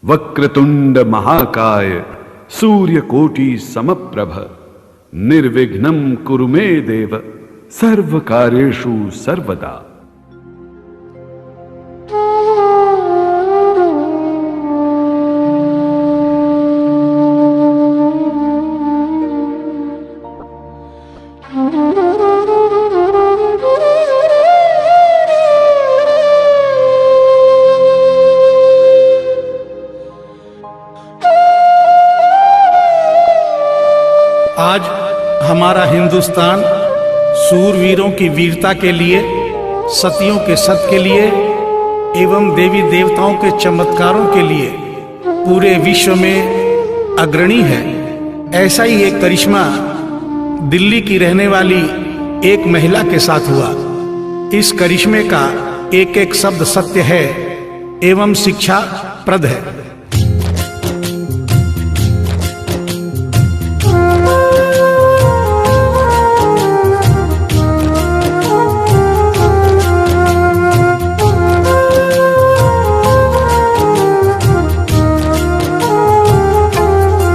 वक्रतुंड महाकाय सूर्यकोटि समप्रभ निर्विघ्नं कुरु मे देव सर्वकार्येषु सर्वदा। आज हमारा हिंदुस्तान सूरवीरों की वीरता के लिए, सतियों के सत के लिए एवं देवी देवताओं के चमत्कारों के लिए पूरे विश्व में अग्रणी है। ऐसा ही एक करिश्मा दिल्ली की रहने वाली एक महिला के साथ हुआ। इस करिश्मे का एक एक शब्द सत्य है एवं शिक्षा प्रद है।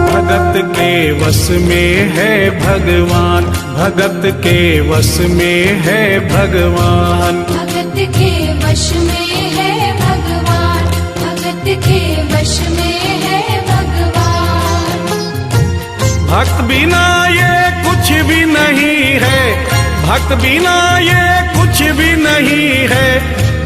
भगत के वश में है भगवान, भगत के वश में है भगवान, भगत के वश में है भगवान, भगत के वश में है भगवान। भक्त बिना ये कुछ भी नहीं है, भक्त बिना ये कुछ भी नहीं है,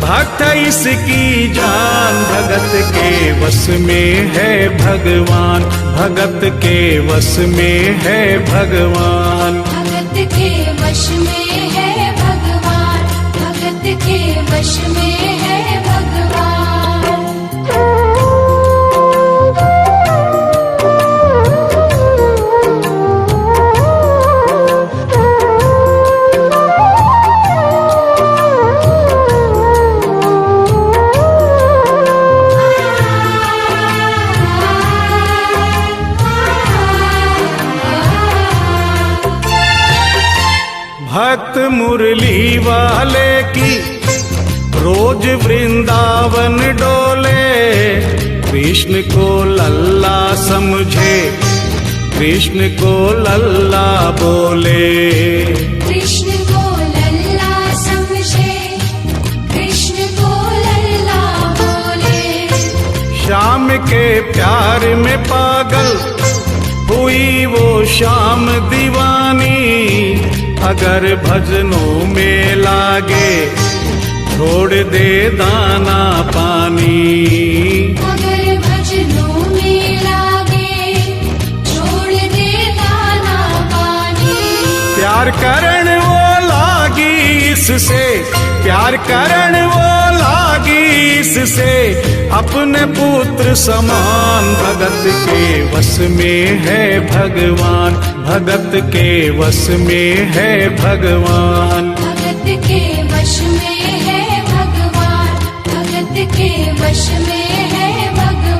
भक्त इसकी जान। भगत के वश में है भगवान, भगत के वश में है भगवान, भगत के वश में है भगवान, भगत के वश में है भगवान। भक्त मुरली वाले की रोज वृंदावन डोले, कृष्ण को लल्ला समझे, कृष्ण को लल्ला बोले, कृष्ण को लल्ला समझे, कृष्ण को लल्ला बोले। श्याम के प्यार में पागल हुई वो शाम दीवानी, अगर भजनों में लागे छोड़ दे दाना पानी, अगर भजनों में लागे छोड़ दे दाना पानी। प्यार करण वो लागी इससे, प्यार करण वो लागी इससे, अपने पुत्र समान। भगत के वश में है भगवान, भगत के वश में है भगवान, भगत के वश में है भगवान, भगत के वश में है भगवान।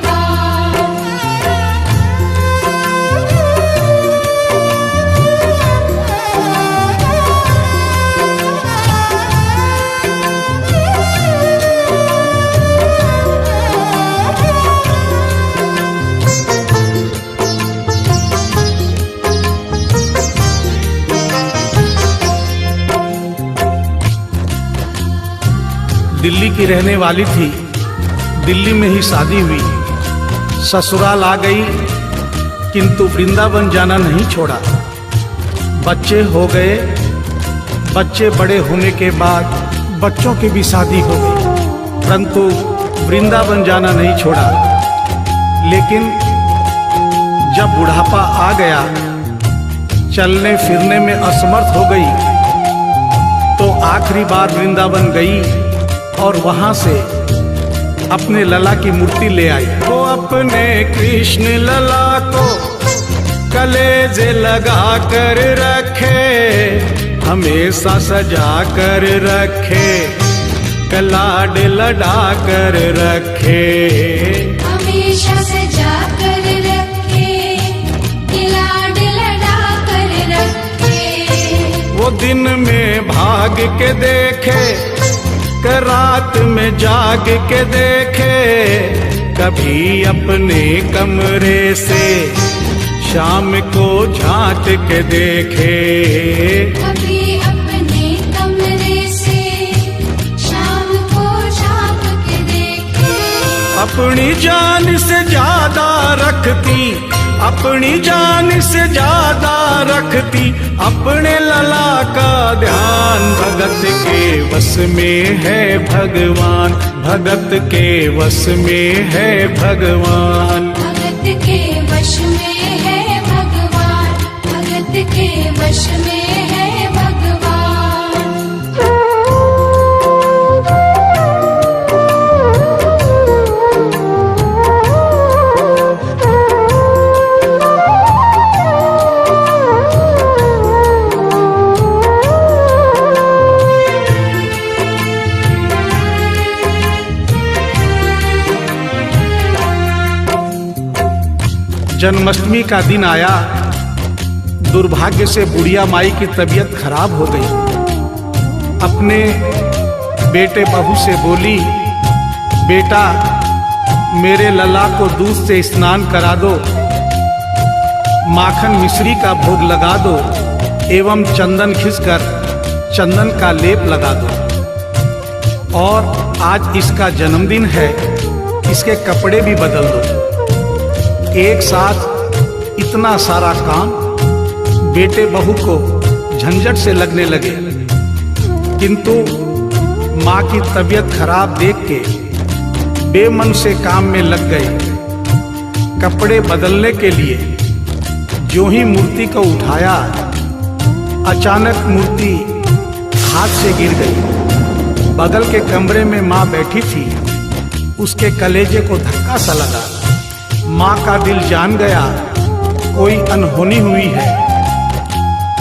दिल्ली की रहने वाली थी, दिल्ली में ही शादी हुई, ससुराल आ गई किंतु वृंदावन जाना नहीं छोड़ा। बच्चे हो गए, बच्चे बड़े होने के बाद बच्चों की भी शादी हो गई, परंतु वृंदावन जाना नहीं छोड़ा। लेकिन जब बुढ़ापा आ गया, चलने फिरने में असमर्थ हो गई, तो आखिरी बार वृंदावन गई और वहां से अपने लला की मूर्ति ले आई। वो अपने कृष्ण लला को कलेजे लगा कर रखे, हमेशा सजा कर रखे, कलाड लड़ा कर रखे, हमेशा सजा कर रखे, कलाड लड़ा कर रखे। वो दिन में भाग के देखे, रात में जाग के देखे, कभी अपने कमरे से शाम को झांक के देखे, कभी अपने कमरे से शाम को झांक के देखे। अपनी जान से ज्यादा रखती, अपनी जान से ज्यादा रखती अपने लला का ध्यान। भगत के वश में है भगवान, भगत के वश में है भगवान। भगत के वश में है भगवान, भगत के वश में है भगवान। जन्माष्टमी का दिन आया, दुर्भाग्य से बुढ़िया माई की तबीयत खराब हो गई। अपने बेटे बहू से बोली, बेटा मेरे लला को दूध से स्नान करा दो, माखन मिश्री का भोग लगा दो एवं चंदन खिसकर चंदन का लेप लगा दो। और आज इसका जन्मदिन है, इसके कपड़े भी बदल दो। एक साथ इतना सारा काम बेटे बहू को झंझट से लगने लगे, किंतु माँ की तबीयत खराब देख के बेमन से काम में लग गए। कपड़े बदलने के लिए जो ही मूर्ति को उठाया, अचानक मूर्ति हाथ से गिर गई। बगल के कमरे में माँ बैठी थी, उसके कलेजे को धक्का सा लगा। माँ का दिल जान गया कोई अनहोनी हुई है।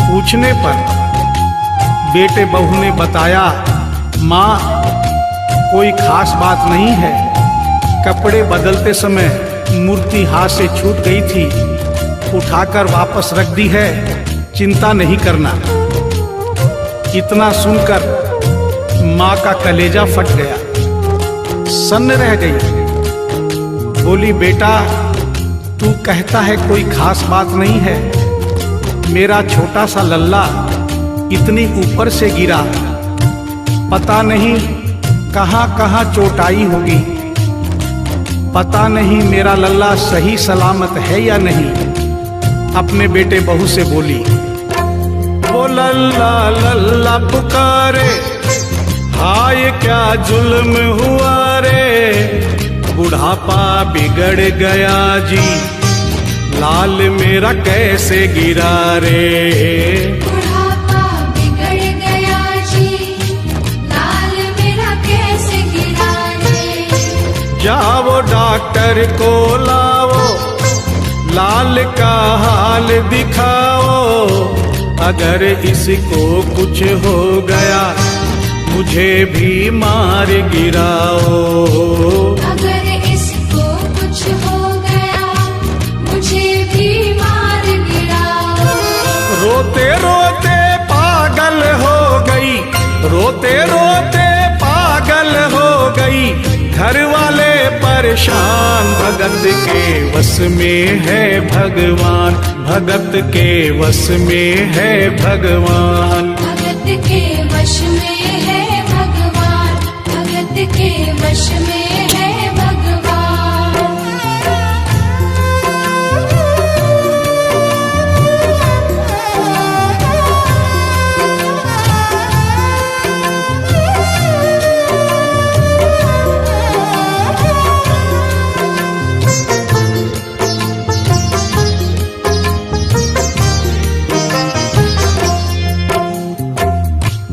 पूछने पर बेटे बहू ने बताया, माँ कोई खास बात नहीं है, कपड़े बदलते समय मूर्ति हाथ से छूट गई थी, उठाकर वापस रख दी है, चिंता नहीं करना। इतना सुनकर माँ का कलेजा फट गया, सन्न रह गई। बोली, बेटा तू कहता है कोई खास बात नहीं है, मेरा छोटा सा लल्ला इतनी ऊपर से गिरा, पता नहीं कहाँ कहाँ चोट आई होगी, पता नहीं मेरा लल्ला सही सलामत है या नहीं। अपने बेटे बहू से बोली, वो लल्ला लल्ला पुकारे, हाय क्या जुल्म हुआ रे, बुढ़ापा बिगड़ गया जी, लाल मेरा कैसे गिरा रे। बुढ़ापा बिगड़ गया जी, लाल मेरा कैसे गिरा रे। जाओ डॉक्टर को लाओ, लाल का हाल दिखाओ, अगर इसको कुछ हो गया मुझे भी मार गिराओ। अगर इसको कुछ हो गया मुझे भी मार गिराओ। रोते रोते पागल हो गई, रोते रोते पागल हो गई, घर वाले परेशान। भगत के वश में है भगवान, भगत के वश में है भगवान। भगत के वश में है भगवान, भगत के वश में है भगवान।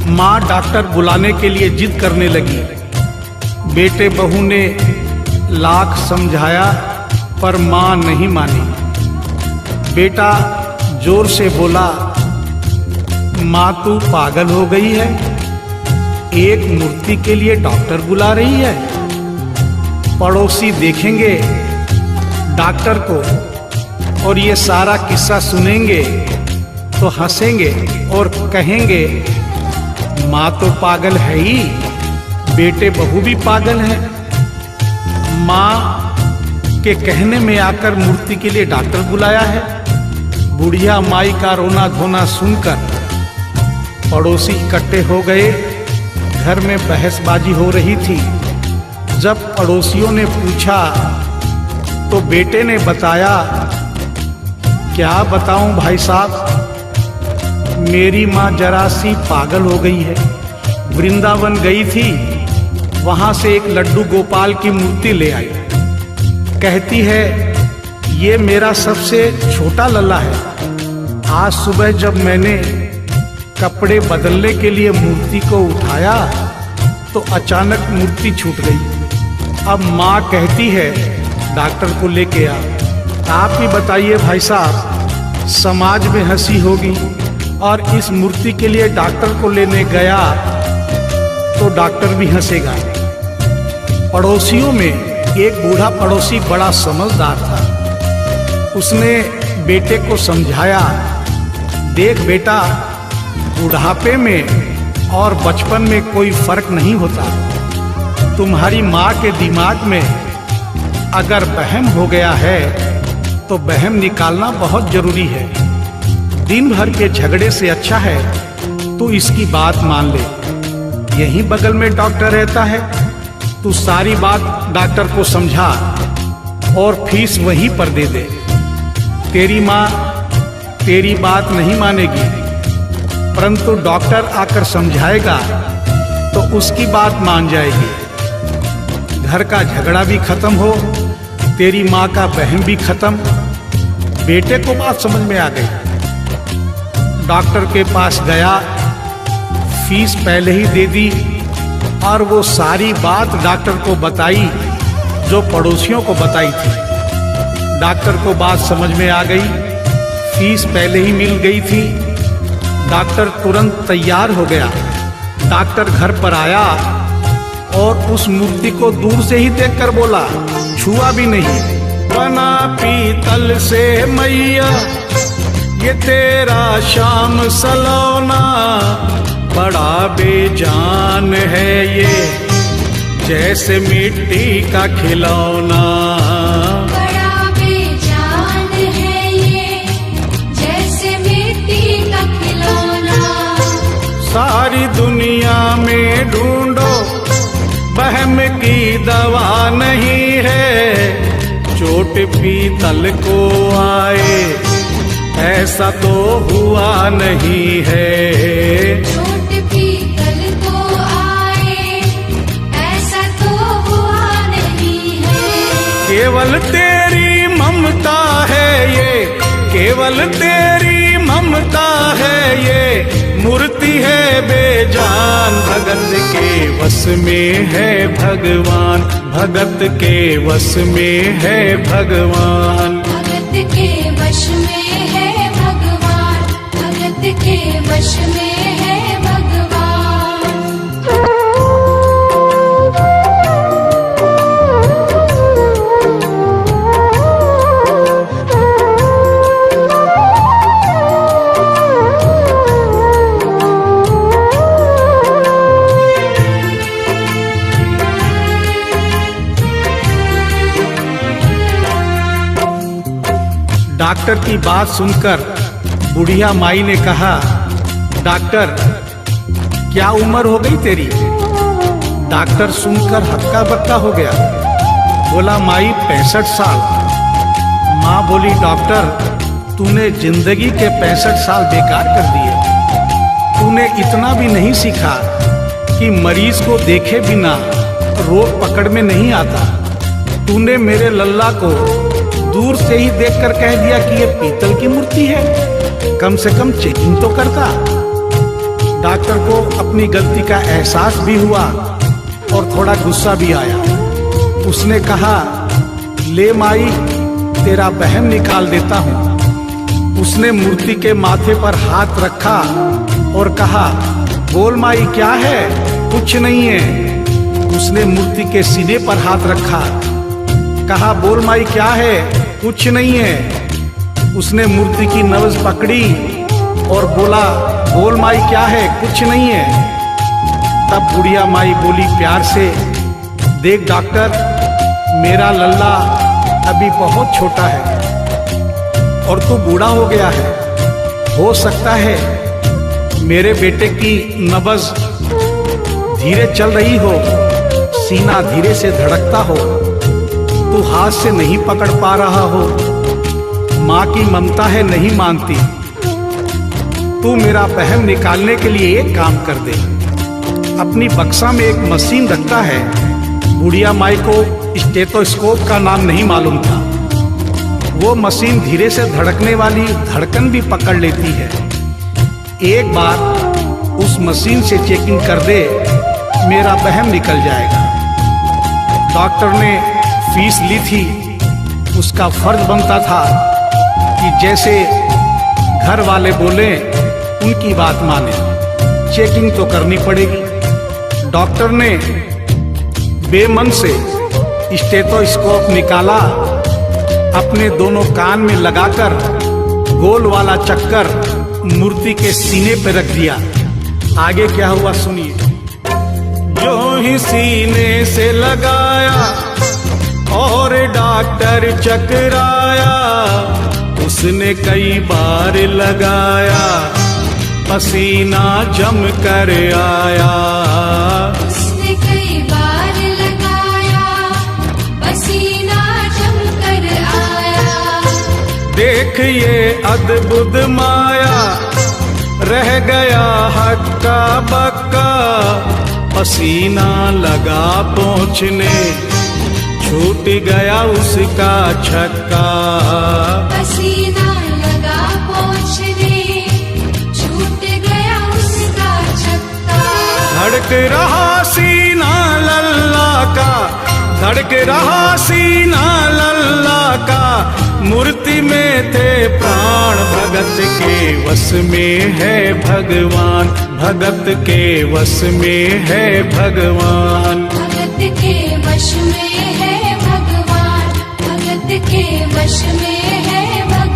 माँ डॉक्टर बुलाने के लिए जिद करने लगी। बेटे बहू ने लाख समझाया पर माँ नहीं मानी। बेटा जोर से बोला, माँ तू पागल हो गई है, एक मूर्ति के लिए डॉक्टर बुला रही है। पड़ोसी देखेंगे डॉक्टर को और ये सारा किस्सा सुनेंगे तो हंसेंगे और कहेंगे माँ तो पागल है ही, बेटे बहू भी पागल है। माँ के कहने में आकर मूर्ति के लिए डॉक्टर बुलाया है। बुढ़िया माई का रोना धोना सुनकर पड़ोसी इकट्ठे हो गए। घर में बहसबाजी हो रही थी। जब पड़ोसियों ने पूछा तो बेटे ने बताया, क्या बताऊं भाई साहब, मेरी माँ जरा सी पागल हो गई है। वृंदावन गई थी, वहां से एक लड्डू गोपाल की मूर्ति ले आई। कहती है ये मेरा सबसे छोटा लल्ला है। आज सुबह जब मैंने कपड़े बदलने के लिए मूर्ति को उठाया तो अचानक मूर्ति छूट गई। अब माँ कहती है डॉक्टर को लेके आ। आप ही बताइए भाई साहब, समाज में हंसी होगी और इस मूर्ति के लिए डॉक्टर को लेने गया तो डॉक्टर भी हंसेगा। पड़ोसियों में एक बूढ़ा पड़ोसी बड़ा समझदार था। उसने बेटे को समझाया, देख बेटा, बुढ़ापे में और बचपन में कोई फर्क नहीं होता। तुम्हारी माँ के दिमाग में अगर वहम हो गया है तो वहम निकालना बहुत जरूरी है। दिन भर के झगड़े से अच्छा है तू इसकी बात मान ले। यहीं बगल में डॉक्टर रहता है, तू सारी बात डॉक्टर को समझा और फीस वहीं पर दे दे। तेरी माँ तेरी बात नहीं मानेगी, परंतु डॉक्टर आकर समझाएगा तो उसकी बात मान जाएगी। घर का झगड़ा भी खत्म हो, तेरी माँ का वहम भी खत्म। बेटे को बात समझ में आ गई। डॉक्टर के पास गया, फीस पहले ही दे दी और वो सारी बात डॉक्टर को बताई जो पड़ोसियों को बताई थी। डॉक्टर को बात समझ में आ गई, फीस पहले ही मिल गई थी। डॉक्टर तुरंत तैयार हो गया। डॉक्टर घर पर आया और उस मूर्ति को दूर से ही देखकर बोला, छुआ भी नहीं। बना पीतल से मैया ये तेरा श्याम सलोना, बड़ा बेजान है ये जैसे मिट्टी का खिलौना। बड़ा बेजान है ये जैसे मिट्टी का खिलौना। सारी दुनिया में ढूंढो वहम की दवा नहीं है, चोट पीतल को आए ऐसा तो हुआ नहीं है। चोट पीतल को आए ऐसा तो हुआ नहीं है। केवल तेरी ममता है ये, केवल तेरी ममता है ये, मूर्ति है बेजान। भगत के वश में है भगवान, भगत के वश में है भगवान। भगत के वश में है भगवान, भगत के वश में है भगवान। डॉक्टर की बात सुनकर बुढ़िया माई ने कहा, डॉक्टर क्या उम्र हो गई तेरी? डॉक्टर सुनकर हक्का बक्का हो गया, बोला माई 65 साल। माँ बोली डॉक्टर तूने जिंदगी के 65 साल बेकार कर दिए। तूने इतना भी नहीं सीखा कि मरीज को देखे बिना रोग पकड़ में नहीं आता। तूने मेरे लल्ला को दूर से ही देखकर कह दिया कि ये पीतल की मूर्ति है, कम से कम चेकिंग तो करता। डॉक्टर को अपनी गलती का एहसास भी हुआ और थोड़ा गुस्सा भी आया। उसने कहा ले माई तेरा वहम निकाल देता हूँ। उसने मूर्ति के माथे पर हाथ रखा और कहा बोल माई क्या है? कुछ नहीं है। उसने मूर्ति के सीने पर हाथ रखा, कहा बोल माई क्या है? कुछ नहीं है। उसने मूर्ति की नब्ज पकड़ी और बोला बोल माई क्या है? कुछ नहीं है। तब बुढ़िया माई बोली प्यार से, देख डॉक्टर मेरा लल्ला अभी बहुत छोटा है और तू बूढ़ा हो गया है। हो सकता है मेरे बेटे की नब्ज धीरे चल रही हो, सीना धीरे से धड़कता हो, तू हाथ से नहीं पकड़ पा रहा हो, माँ की ममता है नहीं मानती। तू मेरा वहम निकालने के लिए एक काम कर दे, अपनी बक्सा में एक मशीन रखता है। बुढ़िया माई को स्टेथोस्कोप का नाम नहीं मालूम था। वो मशीन धीरे से धड़कने वाली धड़कन भी पकड़ लेती है। एक बार उस मशीन से चेकिंग कर दे, मेरा वहम निकल जाएगा। डॉक्टर ने फीस ली थी, उसका फर्ज बनता था कि जैसे घर वाले बोले उनकी बात माने। चेकिंग तो करनी पड़ेगी। डॉक्टर ने बेमन से स्टेथोस्कोप निकाला, अपने दोनों कान में लगाकर गोल वाला चक्कर मूर्ति के सीने पे रख दिया। आगे क्या हुआ सुनिए। जो ही सीने से लगाया और डॉक्टर चकराया, उसने कई बार लगाया, पसीना जम कर आया। उसने कई बार लगाया, पसीना जम कर आया। देख ये अद्भुत माया, रह गया हक्का बक्का, पसीना लगा पहुँचने, छूट गया उसका छक्का। पसीना लगा पहुँचने, छूट गया उसका छक्का। धड़क रहा सीना लल्ला का, धड़क रहा सीना लल्ला का, मूर्ति में थे प्राण, भगत के वश में है भगवान, भगत के वश में है भगवान। भगत के वश में है भगवान, भगत के वश में है भगवान।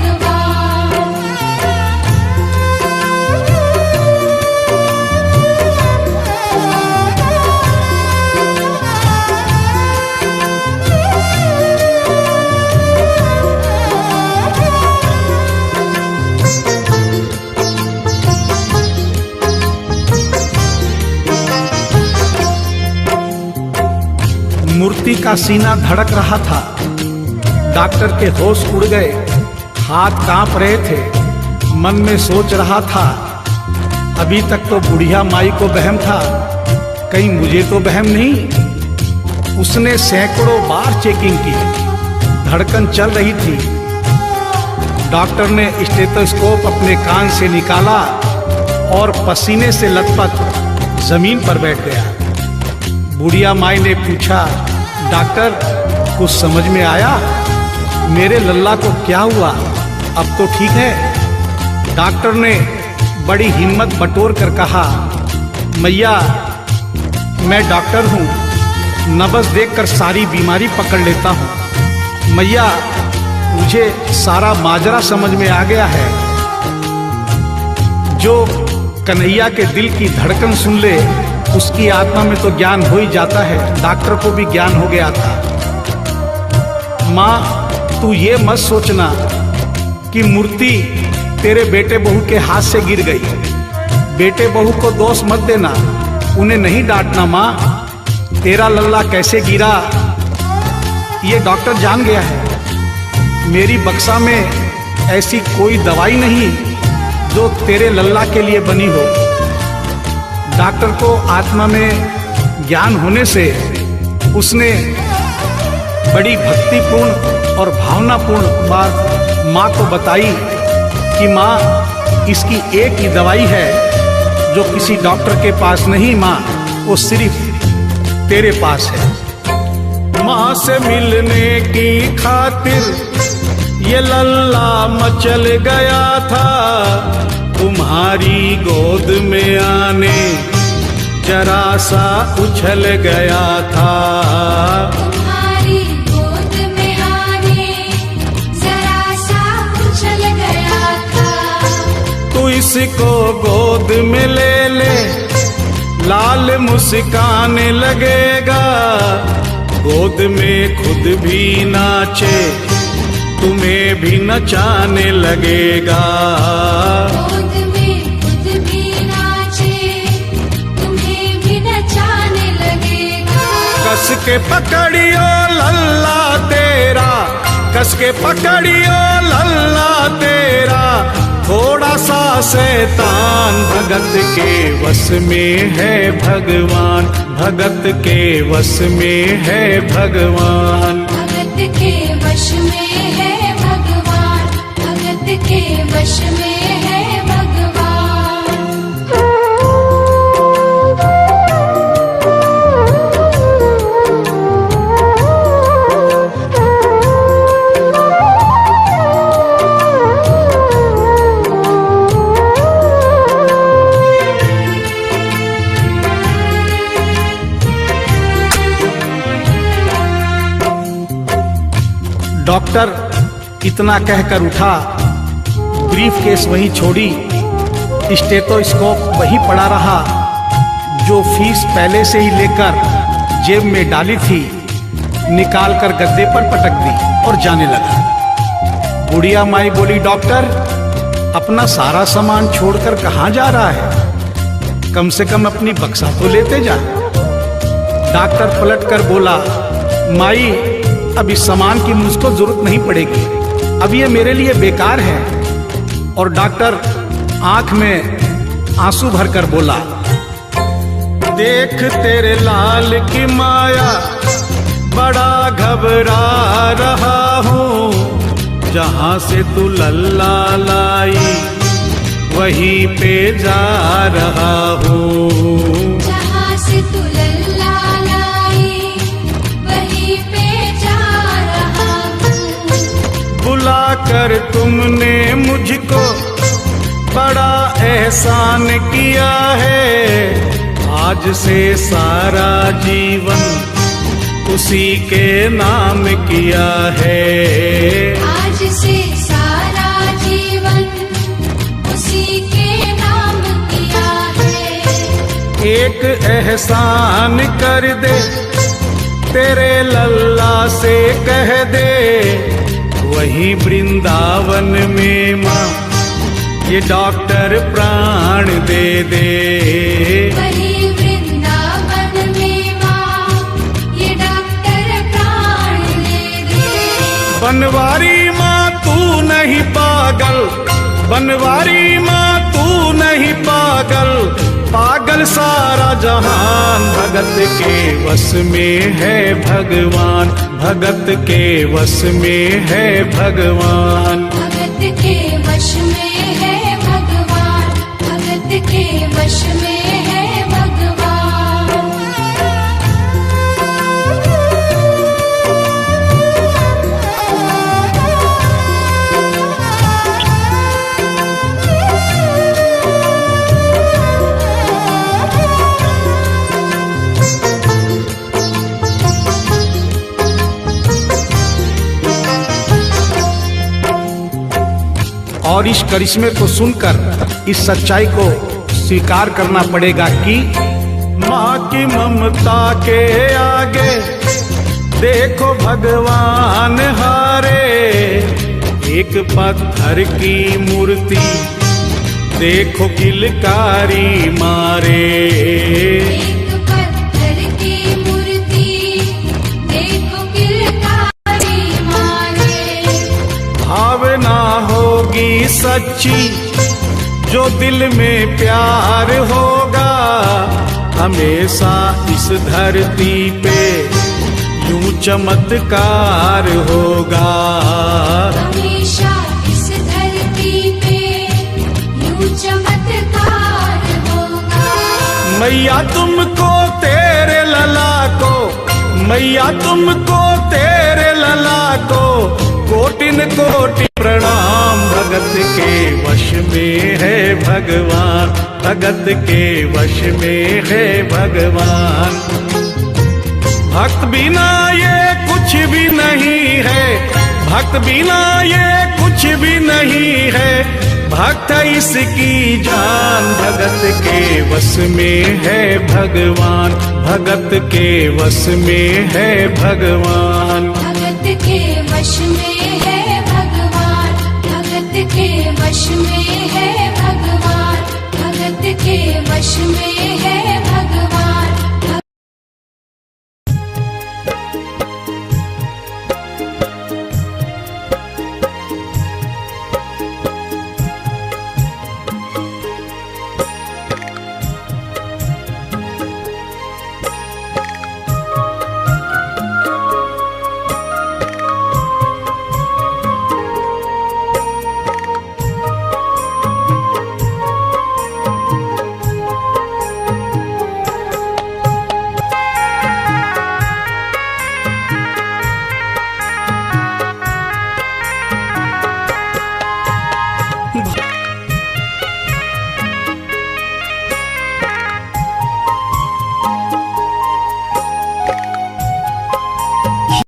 मूर्ति का सीना धड़क रहा था। डॉक्टर के होश उड़ गए, हाथ कांप रहे थे। मन में सोच रहा था, अभी तक तो बुढ़िया माई को वहम था, कहीं मुझे तो वहम नहीं। उसने सैकड़ों बार चेकिंग की, धड़कन चल रही थी। डॉक्टर ने स्टेथोस्कोप अपने कान से निकाला और पसीने से लथपथ जमीन पर बैठ गया। बुढ़िया माई ने पूछा, डॉक्टर कुछ समझ में आया? मेरे लल्ला को क्या हुआ? अब तो ठीक है। डॉक्टर ने बड़ी हिम्मत बटोर कर कहा, मैया मैं डॉक्टर हूँ, नब्ज देखकर सारी बीमारी पकड़ लेता हूँ। मैया मुझे सारा माजरा समझ में आ गया है। जो कन्हैया के दिल की धड़कन सुन ले, उसकी आत्मा में तो ज्ञान हो ही जाता है। डॉक्टर को भी ज्ञान हो गया था। माँ तू ये मत सोचना कि मूर्ति तेरे बेटे बहू के हाथ से गिर गई। बेटे बहू को दोष मत देना, उन्हें नहीं डांटना। माँ तेरा लल्ला कैसे गिरा ये डॉक्टर जान गया है। मेरी बक्सा में ऐसी कोई दवाई नहीं जो तेरे लल्ला के लिए बनी हो। डॉक्टर को आत्मा में ज्ञान होने से उसने बड़ी भक्तिपूर्ण और भावनापूर्ण बात माँ को बताई कि माँ इसकी एक ही दवाई है जो किसी डॉक्टर के पास नहीं, माँ वो सिर्फ तेरे पास है। माँ से मिलने की खातिर ये लल्ला मचल गया था, तुम्हारी गोद में आने जरा सा उछल गया था। तुम्हारी गोद में आने जरा सा उछल गया था। तू इसको गोद में ले ले, लाल मुस्कान लगेगा, गोद में खुद भी नाचे तुम्हें भी नचाने लगेगा। गोद में खुद भी नाचे तुम्हें भी नचाने लगेगा। कस के पकड़ियो लल्ला तेरा, कस के पकड़ियो लल्ला तेरा, थोड़ा सा शैतान भगत के वश में है भगवान, भगत के वश में है भगवान। भगत के वश में है भगवान, भगत के वश में है भगवान। डॉक्टर इतना कहकर उठा, ब्रीफ केस वहीं छोड़ी, स्टेथोस्कोप वहीं पड़ा रहा जो फीस पहले से ही लेकर जेब में डाली थी, निकाल कर गद्दे पर पटक दी और जाने लगा। बुढ़िया माई बोली, डॉक्टर अपना सारा सामान छोड़कर कहाँ जा रहा है? कम से कम अपनी बक्सा तो लेते जा। डॉक्टर पलट कर बोला, माई अब इस सामान की मुझको जरूरत नहीं पड़ेगी, अब ये मेरे लिए बेकार है। और डॉक्टर आंख में आंसू भरकर बोला, देख तेरे लाल की माया, बड़ा घबरा रहा हूँ, जहां से तू लल्ला लाई वहीं पे जा रहा हूँ। जहाँ से तू लल्ला लाई वहीं पे जा रहा हूँ। बुलाकर तुमने मुझको बड़ा एहसान किया है, आज से सारा जीवन उसी के नाम किया है। आज से सारा जीवन उसी के नाम किया है। एक एहसान कर दे, तेरे लल्ला से कह दे, वही वृंदावन में माँ ये डॉक्टर प्राण दे दे। वही वृंदावन में माँ ये डॉक्टर प्राण दे दे। बनवारी माँ तू नहीं पागल, बनवारी माँ तू नहीं पागल, पागल सारा जहान, भगत के वश में है भगवान, भगत के वश में है भगवान। भगत के वश में है भगवान, भगत के वश में है भगवान। और इस करिश्मे को सुनकर इस सच्चाई को स्वीकार करना पड़ेगा कि माँ की ममता के आगे देखो भगवान हारे। एक पत्थर की मूर्ति देखो किलकारी मारे। एक पत्थर की मूर्ति देखो किलकारी मारे। भावना होगी सच्ची जो दिल में प्यार होगा, हमेशा इस धरती पे यूं चमत्कार होगा। हमेशा इस धरती पे यूं चमत्कार होगा। मैया तुमको तेरे लला को, मैया तुमको तेरे लला को कोटिन कोटि प्रणाम। भगत के वश में है भगवान, भगत के वश में है भगवान। भक्त बिना ये कुछ भी नहीं है, भक्त बिना ये कुछ भी नहीं है। भक्त इसकी जान, भगत के वश में है भगवान, भगत के वश में है भगवान। भगत के वश में